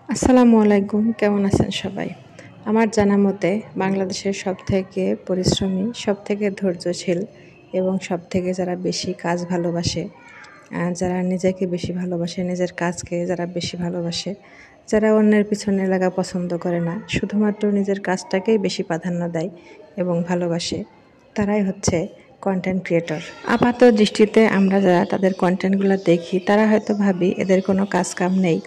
আসসালামু আলাইকুম, কেমন আছেন সবাই? আমার জানা মতে বাংলাদেশের সবথেকে পরিশ্রমী, সবথেকে ধৈর্যশীল এবং সবথেকে যারা বেশি কাজ ভালোবাসে, যারা নিজেকে বেশি ভালোবাসে, নিজের কাজকে যারা বেশি ভালোবাসে, যারা অন্যের পিছনে লাগা পছন্দ করে না, শুধুমাত্র নিজের কাজটাকেই বেশি প্রাধান্য দেয় এবং ভালোবাসে, তারাই হচ্ছে কন্টেন্ট ক্রিয়েটর। আপাত দৃষ্টিতে আমরা যারা তাদের কন্টেন্টগুলো দেখি তারা হয়তো ভাবি এদের কোনো কাজ কাম নেই,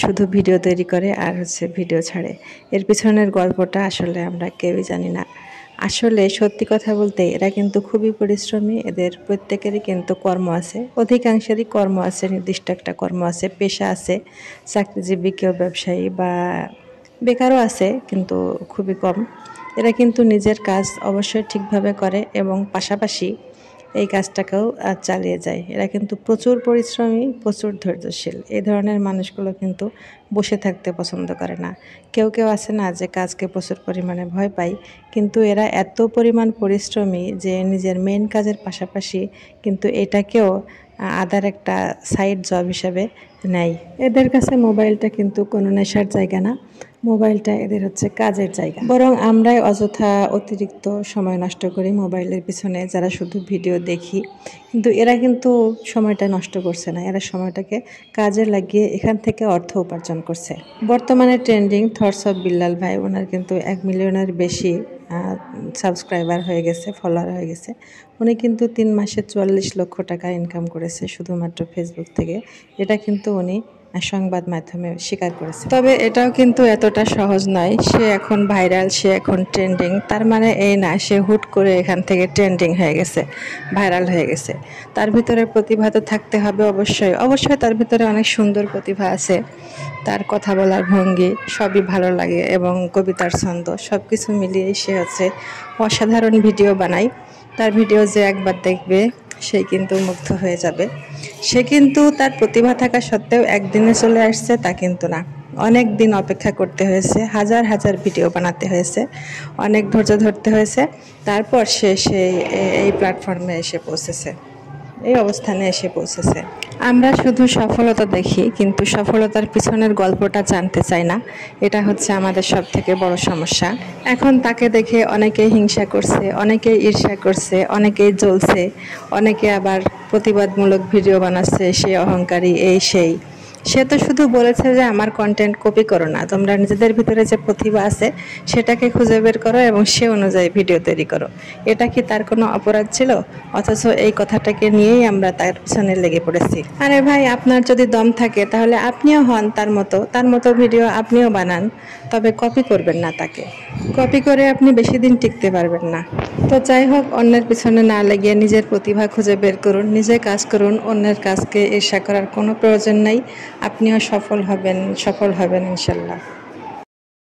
শুধু ভিডিও তৈরি করে আর ভিডিও ছাড়ে। এর পিছনের গল্পটা আসলে আমরা কেউই জানি না। আসলে সত্যি কথা বলতে এরা কিন্তু খুবই পরিশ্রমী। এদের প্রত্যেকেরই কিন্তু কর্ম আছে, অধিকাংশেরই কর্ম আছে, নির্দিষ্ট একটা কর্ম আছে, পেশা আছে। চাকরিজীবী, কেউ ব্যবসায়ী বা বেকারও আছে, কিন্তু খুবই কম। এরা কিন্তু নিজের কাজ অবশ্যই ঠিকভাবে করে এবং পাশাপাশি এই কাজটাকেও চালিয়ে যায়। এরা কিন্তু প্রচুর পরিশ্রমী, প্রচুর ধৈর্যশীল। এই ধরনের মানুষগুলো কিন্তু বসে থাকতে পছন্দ করে না। কেউ কেউ আছে না যে কাজকে প্রচুর পরিমাণে ভয় পায়, কিন্তু এরা এত পরিমাণ পরিশ্রমী যে নিজের মেইন কাজের পাশাপাশি কিন্তু এটাকেও আদার একটা সাইড জব হিসাবে নেয়। এদের কাছে মোবাইলটা কিন্তু কোনো নেশার জায়গা না, মোবাইলটা এদের হচ্ছে কাজের জায়গা। বরং আমরাই অযথা অতিরিক্ত সময় নষ্ট করি মোবাইলের পিছনে, যারা শুধু ভিডিও দেখি। কিন্তু এরা কিন্তু সময়টা নষ্ট করছে না, এরা সময়টাকে কাজে লাগিয়ে এখান থেকে অর্থ উপার্জন করছে। বর্তমানে ট্রেন্ডিং থটস অফ বিল্লাল ভাই, ওনার কিন্তু 1 মিলিয়নের বেশি সাবস্ক্রাইবার হয়ে গেছে, ফলোয়ার হয়ে গেছে। উনি কিন্তু 3 মাসে 44 লক্ষ টাকা ইনকাম করেছে শুধুমাত্র ফেসবুক থেকে। এটা কিন্তু উনি সংবাদ মাধ্যমে স্বীকার করেছে। তবে এটাও কিন্তু এতটা সহজ নয়। সে এখন ভাইরাল, সে এখন ট্রেন্ডিং, তার মানে এই না সে হুট করে এখান থেকে ট্রেন্ডিং হয়ে গেছে, ভাইরাল হয়ে গেছে। তার ভিতরে প্রতিভা তো থাকতে হবে অবশ্যই। অবশ্যই তার ভিতরে অনেক সুন্দর প্রতিভা আছে, তার কথা বলার ভঙ্গি সবই ভালো লাগে এবং কবিতার ছন্দ সব কিছু মিলিয়ে সে হচ্ছে অসাধারণ ভিডিও বানায়। তার ভিডিও যে একবার দেখবে সে কিন্তু মুগ্ধ হয়ে যাবে। সে কিন্তু তার প্রতিভা থাকা সত্ত্বেও একদিনে চলে আসছে তা কিন্তু না, অনেক দিন অপেক্ষা করতে হয়েছে, হাজার হাজার ভিডিও বানাতে হয়েছে, অনেক ধৈর্য ধরতে হয়েছে। তারপর সে এই প্ল্যাটফর্মে এসে পৌঁছেছে, এই অবস্থানে এসে পৌঁছেছে। আমরা শুধু সফলতা দেখি, কিন্তু সফলতার পিছনের গল্পটা জানতে চাই না। এটা হচ্ছে আমাদের সব থেকে বড় সমস্যা। এখন তাকে দেখে অনেকেই হিংসা করছে, অনেকেই ঈর্ষা করছে, অনেকেই জ্বলছে, অনেকে আবার প্রতিবাদমূলক ভিডিও বানাচ্ছে, সে অহংকারী, এই সেই। সে তো শুধু বলেছে যে আমার কন্টেন্ট কপি করো না, তোমরা নিজেদের ভিতরে যে প্রতিভা আছে সেটাকে খুঁজে বের করো এবং সে অনুযায়ী ভিডিও তৈরি করো। এটা কি তার কোনো অপরাধ ছিল? অথচ এই কথাটাকে নিয়েই আমরা তার পিছনে লেগে পড়েছি। আরে ভাই, আপনার যদি দম থাকে তাহলে আপনিও হন তার মতো ভিডিও আপনিও বানান, তবে কপি করবেন না তাকে। কপি করে আপনি বেশি দিন টিকতে পারবেন না। তো যাই হোক, অন্যের পিছনে না লেগে নিজের প্রতিভা খুঁজে বের করুন, নিজে কাজ করুন, অন্যের কাজকে ঈর্ষা করার কোনো প্রয়োজন নেই। আপনিও সফল হবেন ইনশাল্লাহ।